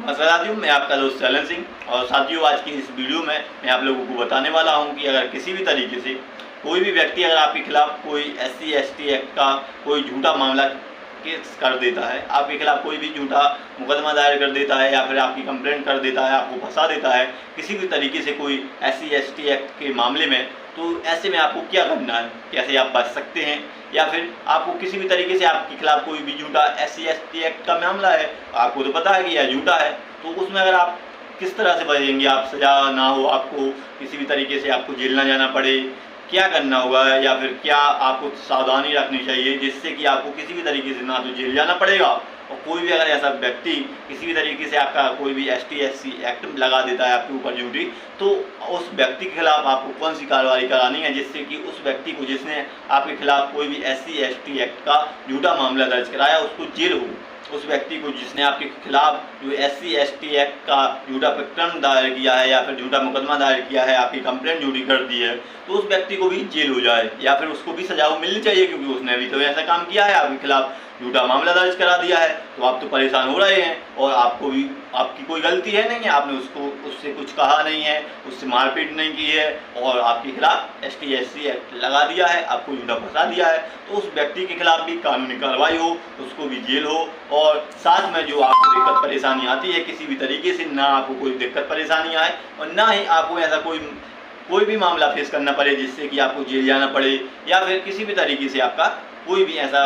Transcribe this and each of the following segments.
नमस्कार साथियों, मैं आपका दोस्त चलन सिंह। और साथियों, आज की इस वीडियो में मैं आप लोगों को बताने वाला हूं कि अगर किसी भी तरीके से कोई भी व्यक्ति अगर आपके खिलाफ कोई SC/ST एक्ट का कोई झूठा मामला केस कर देता है, आपके खिलाफ कोई भी झूठा मुकदमा दायर कर देता है या फिर आपकी कंप्लेंट कर देता है, आपको फंसा देता है किसी भी तरीके से कोई SC/ST एक्ट के मामले में, तो ऐसे में आपको क्या करना है, कैसे आप बच सकते हैं। या फिर आपको किसी भी तरीके से आपके खिलाफ कोई भी झूठा SC/ST एक्ट का मामला है, आपको तो पता है कि यह झूठा है, तो उसमें अगर आप किस तरह से बचेंगे, आप सज़ा ना हो, आपको किसी भी तरीके से आपको जेल ना जाना पड़े, क्या करना होगा या फिर क्या आपको सावधानी रखनी चाहिए जिससे कि आपको किसी भी तरीके से ना तो जेल जाना पड़ेगा, और कोई भी अगर ऐसा व्यक्ति किसी भी तरीके से आपका कोई भी ST/ST एक्ट लगा देता है आपके ऊपर झूठी, तो उस व्यक्ति के खिलाफ आपको कौन सी कार्रवाई करानी है जिससे कि उस व्यक्ति को जिसने आपके खिलाफ कोई भी SC/ST एक्ट का झूठा मामला दर्ज कराया उसको जेल हो। उस व्यक्ति को जिसने आपके खिलाफ जो SC/ST एक्ट का झूठा प्रकरण दायर किया है या फिर झूठा मुकदमा दायर किया है, आपकी कंप्लेंट झूठी कर दी है, तो उस व्यक्ति को भी जेल हो जाए या फिर उसको भी सजा मिलनी चाहिए, क्योंकि उसने भी तो ऐसा काम किया है, आपके खिलाफ झूठा मामला दर्ज करा दिया है। तो आप तो परेशान हो रहे हैं और आपको भी आपकी कोई गलती है नहीं है, आपने उससे कुछ कहा नहीं है, उससे मारपीट नहीं की है और आपके खिलाफ ST/ST एक्ट लगा दिया है, आपको झूठा फंसा दिया है, तो उस व्यक्ति के खिलाफ भी कानूनी कार्रवाई हो, उसको भी जेल हो। और साथ में जो आपको दिक्कत परेशानी आती है किसी भी तरीके से ना आपको कोई दिक्कत परेशानी आए और ना ही आपको ऐसा कोई भी मामला फेस करना पड़े जिससे कि आपको जेल जाना पड़े या फिर किसी भी तरीके से आपका कोई भी ऐसा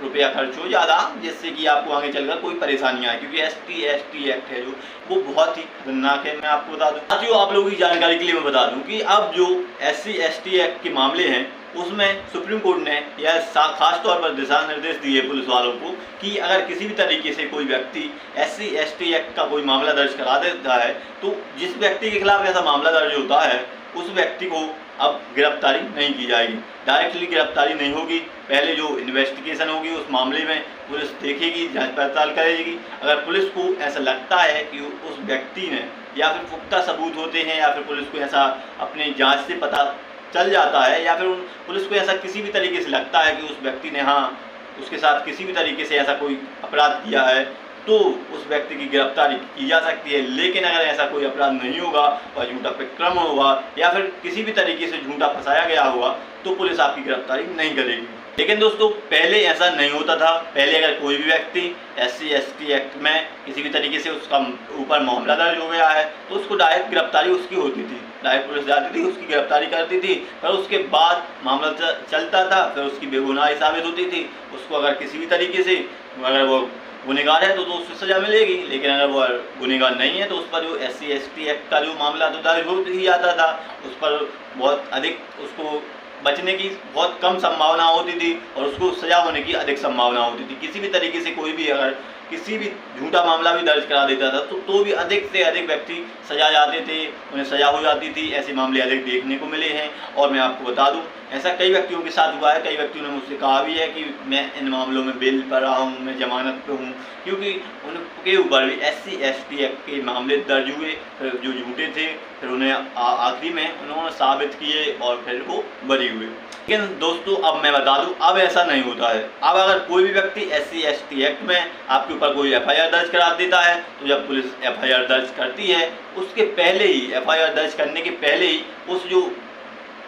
रुपया खर्च हो ज़्यादा जिससे कि आपको आगे चलकर कोई परेशानी आए, क्योंकि ST/ST एक्ट है जो वो बहुत ही खतरनाक है। मैं आपको बता दूं साथियों, आप लोगों की जानकारी के लिए मैं बता दूं कि अब जो SC/ST एक्ट के मामले हैं उसमें सुप्रीम कोर्ट ने यह खास तौर पर दिशा निर्देश दिए पुलिस वालों को कि अगर किसी भी तरीके से कोई व्यक्ति SC/ST एक्ट का कोई मामला दर्ज करा देता है, तो जिस व्यक्ति के खिलाफ ऐसा मामला दर्ज होता है उस व्यक्ति को अब गिरफ्तारी नहीं की जाएगी, डायरेक्टली गिरफ्तारी नहीं होगी। पहले जो इन्वेस्टिगेशन होगी उस मामले में पुलिस देखेगी, जांच पड़ताल करेगी। अगर पुलिस को ऐसा लगता है कि उस व्यक्ति ने या फिर पुख्ता सबूत होते हैं या फिर पुलिस को ऐसा अपनी जांच से पता चल जाता है या फिर पुलिस को ऐसा किसी भी तरीके से लगता है कि उस व्यक्ति ने उसके साथ किसी भी तरीके से ऐसा कोई अपराध किया है, तो उस व्यक्ति की गिरफ्तारी की जा सकती है। लेकिन अगर ऐसा कोई अपराध नहीं होगा और झूठा प्रकरण होगा या फिर किसी भी तरीके से झूठा फंसाया गया होगा, तो पुलिस आपकी गिरफ्तारी नहीं करेगी। लेकिन दोस्तों, पहले ऐसा नहीं होता था। पहले अगर कोई भी व्यक्ति SC/ST एक्ट में किसी भी तरीके से उसका ऊपर मामला दर्ज हो गया है तो उसको डायरेक्ट गिरफ्तारी उसकी होती थी, डायरेक्ट पुलिस जाती थी, उसकी गिरफ्तारी करती थी, पर उसके बाद मामला चलता था, फिर उसकी बेगुनाही साबित होती थी। उसको अगर किसी भी तरीके से अगर वो गुनहगार है तो उससे सज़ा मिलेगी, लेकिन अगर वो गुनहगार नहीं है तो उस पर जो SC/ST एक्ट का जो मामला तो दर्ज हो ही जाता था, उस पर बहुत अधिक उसको बचने की बहुत कम संभावना होती थी और उसको सज़ा होने की अधिक संभावना होती थी। किसी भी तरीके से कोई भी अगर किसी भी झूठा मामला भी दर्ज करा देता था तो भी अधिक से अधिक व्यक्ति सजा जाते थे, उन्हें सजा हो जाती थी। ऐसे मामले अधिक देखने को मिले हैं और मैं आपको बता दूं ऐसा कई व्यक्तियों के साथ हुआ है। कई व्यक्तियों ने मुझसे कहा भी है कि मैं इन मामलों में बेल पर रहा हूं, मैं जमानत पे हूं, क्योंकि उनके ऊपर भी SC/ST एक्ट के मामले दर्ज हुए, फिर जो झूठे थे फिर उन्हें आखिरी में उन्होंने साबित किए और फिर वो बरी हुए। लेकिन दोस्तों, अब मैं बता दूं अब ऐसा नहीं होता है। अब अगर कोई भी व्यक्ति SC/ST एक्ट में आपके ऊपर कोई FIR दर्ज करा देता है, तो जब पुलिस FIR दर्ज करती है उसके पहले ही, FIR दर्ज करने के पहले ही उस जो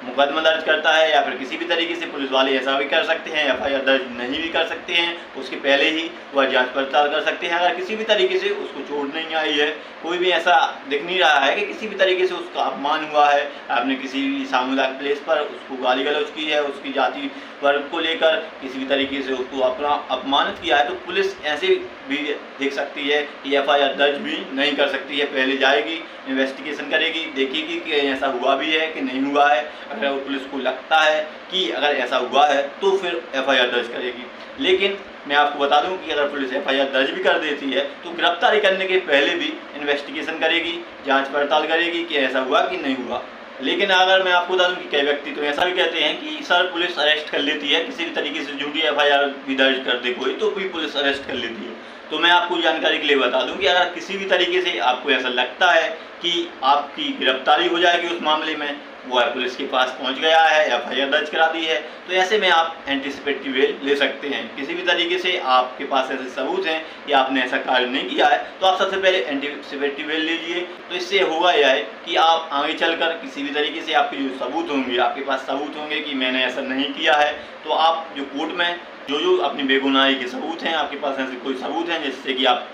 मुकदमा दर्ज करता है या फिर किसी भी तरीके से पुलिस वाले ऐसा भी कर सकते हैं, FIR दर्ज नहीं भी कर सकते हैं, उसके पहले ही वह जांच पड़ताल कर सकते हैं। अगर किसी भी तरीके से उसको चोट नहीं आई है, कोई भी ऐसा दिख नहीं रहा है कि किसी भी तरीके से उसका अपमान हुआ है, आपने किसी भी सामुदायिक प्लेस पर उसको गाली गलौज की है, उसकी जाति वर्ग को लेकर किसी भी तरीके से उसको अपना अपमानित किया है, तो पुलिस ऐसे भी देख सकती है कि FIR दर्ज भी नहीं कर सकती है। पहले जाएगी, इन्वेस्टिगेशन करेगी, देखेगी कि ऐसा हुआ भी है कि नहीं हुआ है। अगर पुलिस को लगता है कि अगर ऐसा हुआ है तो फिर FIR दर्ज करेगी। लेकिन मैं आपको बता दूं कि अगर पुलिस FIR दर्ज भी कर देती है तो गिरफ्तारी करने के पहले भी इन्वेस्टिगेशन करेगी, जांच पड़ताल करेगी कि ऐसा हुआ कि नहीं हुआ। लेकिन अगर मैं आपको बता दूं कि कई व्यक्ति तो ऐसा भी कहते हैं कि सर पुलिस अरेस्ट कर लेती है, किसी भी तरीके से झूठी FIR भी दर्ज कर दे कोई तो भी पुलिस अरेस्ट कर लेती है। तो मैं आपको जानकारी के लिए बता दूं कि अगर किसी भी तरीके से आपको ऐसा लगता है कि आपकी गिरफ्तारी हो जाएगी उस मामले में, वो है पुलिस के पास पहुंच गया है, एफआईआर दर्ज करा दी है। तो ऐसे में आप एंटीसिपेटरी बेल ले सकते हैं। किसी भी तरीके से आपके पास ऐसे सबूत हैं कि आपने ऐसा कार्य नहीं किया है तो आप सबसे पहले एंटीसिपेटरी बेल लीजिए। तो इससे होगा यह है कि आप आगे चलकर किसी भी तरीके से आपके जो सबूत होंगे, आपके पास सबूत होंगे कि मैंने ऐसा नहीं किया है, तो आप जो कोर्ट में जो अपनी बेगुनाही के सबूत हैं, आपके पास ऐसे कोई सबूत हैं जिससे कि आप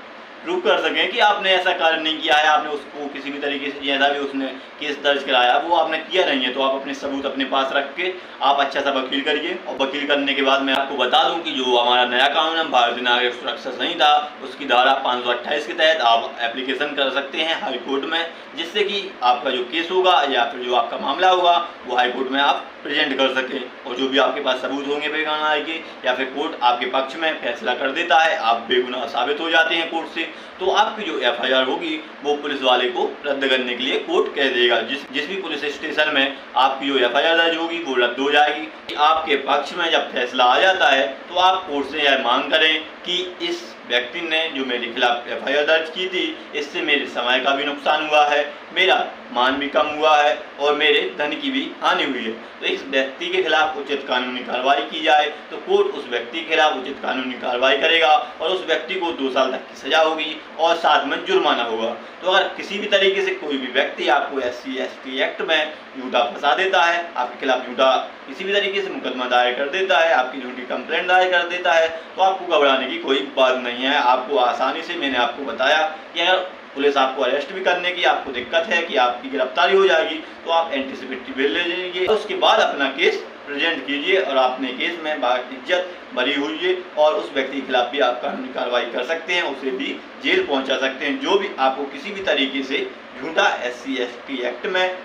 प्रूव कर सकें कि आपने ऐसा कार्य नहीं किया है, आपने उसको किसी भी तरीके से जैसा भी उसने केस दर्ज कराया वो आपने किया नहीं है, तो आप अपने सबूत अपने पास रख के आप अच्छा सा वकील करिए। और वकील करने के बाद मैं आपको बता दूं कि जो हमारा नया कानून है भारतीय नागरिक सुरक्षा संहिता, उसकी धारा 528 के तहत आप एप्लीकेशन कर सकते हैं हाई कोर्ट में, जिससे कि आपका जो केस होगा या फिर जो आपका मामला होगा वो हाई कोर्ट में आप प्रेजेंट कर सकें। और जो भी आपके पास सबूत होंगे बेगुनाही के या फिर कोर्ट आपके पक्ष में फैसला कर देता है, आप बेगुनाह साबित हो जाते हैं कोर्ट से, तो आपकी जो एफआईआर होगी वो पुलिस वाले को रद्द करने के लिए कोर्ट कह देगा। जिस भी पुलिस स्टेशन में आपकी जो एफआईआर दर्ज होगी वो रद्द हो जाएगी। आपके पक्ष में जब फैसला आ जाता है तो आप कोर्ट से यह मांग करें कि इस व्यक्ति ने जो मेरे खिलाफ एफआईआर दर्ज की थी, इससे मेरे समय का भी नुकसान हुआ है, मेरा मान भी कम हुआ है और मेरे धन की भी हानि हुई है, तो इस व्यक्ति के खिलाफ उचित कानूनी कार्रवाई की जाए। तो कोर्ट उस व्यक्ति के खिलाफ उचित कानूनी कार्रवाई करेगा और उस व्यक्ति को 2 साल तक की सजा होगी और साथ में जुर्माना होगा। तो अगर किसी भी तरीके से कोई भी व्यक्ति आपको SC/ST एक्ट में झूठा फंसा देता है, आपके खिलाफ झूठा किसी भी तरीके से मुकदमा दायर कर देता है, आपकी झूठी कंप्लेंट दायर कर देता है, तो आपको घबराने की कोई बात नहीं है। आपको आसानी से, मैंने आपको बताया कि अगर पुलिस आपको अरेस्ट भी करने की आपको दिक्कत है कि आपकी गिरफ्तारी हो जाएगी, तो आप एंटीसिपेटरी बेल ले लीजिए, उसके बाद अपना केस प्रेजेंट कीजिए और अपने केस में बाइज्जत बरी हुई और उस व्यक्ति के खिलाफ भी आप कानूनी कार्रवाई कर सकते हैं, उसे भी जेल पहुंचा सकते हैं जो भी आपको किसी भी तरीके से झूठा SC/ST एक्ट में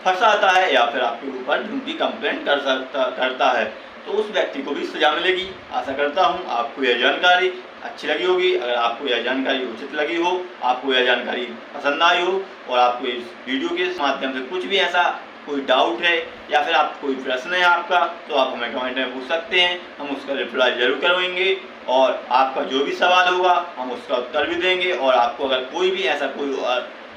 फंसाता है या फिर आपके ऊपर झूठी कंप्लेंट करता है, तो उस व्यक्ति को भी सजा मिलेगी। आशा करता हूँ आपको यह जानकारी अच्छी लगी होगी। अगर आपको यह जानकारी उचित लगी हो, आपको यह जानकारी पसंद आई हो और आपको इस वीडियो के माध्यम से कुछ भी ऐसा कोई डाउट है या फिर आप कोई प्रश्न है आपका, तो आप हमें कमेंट में पूछ सकते हैं, हम उसका रिप्लाई जरूर करवाएंगे और आपका जो भी सवाल होगा हम उसका उत्तर भी देंगे। और आपको अगर कोई भी ऐसा कोई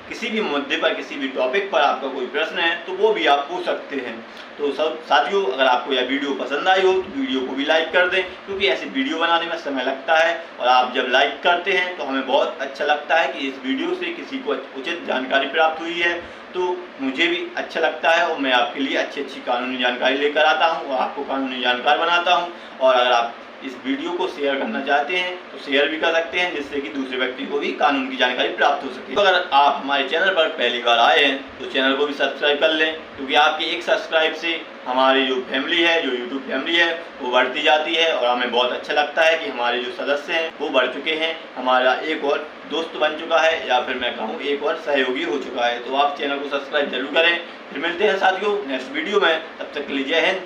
किसी भी मुद्दे पर, किसी भी टॉपिक पर आपका कोई प्रश्न है तो वो भी आप पूछ सकते हैं। तो सब साथियों, अगर आपको यह वीडियो पसंद आई हो तो वीडियो को भी लाइक कर दें, क्योंकि ऐसी वीडियो बनाने में समय लगता है और आप जब लाइक करते हैं तो हमें बहुत अच्छा लगता है कि इस वीडियो से किसी को उचित जानकारी प्राप्त हुई है, तो मुझे भी अच्छा लगता है और मैं आपके लिए अच्छी कानूनी जानकारी लेकर आता हूँ और आपको कानूनी जानकार बनाता हूँ। और अगर आप इस वीडियो को शेयर करना चाहते हैं तो शेयर भी कर सकते हैं, जिससे कि दूसरे व्यक्ति को भी कानून की जानकारी प्राप्त हो सके। तो अगर आप हमारे चैनल पर पहली बार आए हैं तो चैनल को भी सब्सक्राइब कर लें, क्योंकि आपके एक सब्सक्राइब से हमारी जो फैमिली है, जो यूट्यूब फैमिली है, वो बढ़ती जाती है और हमें बहुत अच्छा लगता है कि हमारे जो सदस्य हैं वो बढ़ चुके हैं, हमारा एक और दोस्त बन चुका है या फिर मैं कहूँ एक और सहयोगी हो चुका है। तो आप चैनल को सब्सक्राइब जरूर करें। फिर मिलते हैं साथियों नेक्स्ट वीडियो में, तब तक के लिए जय हिंद।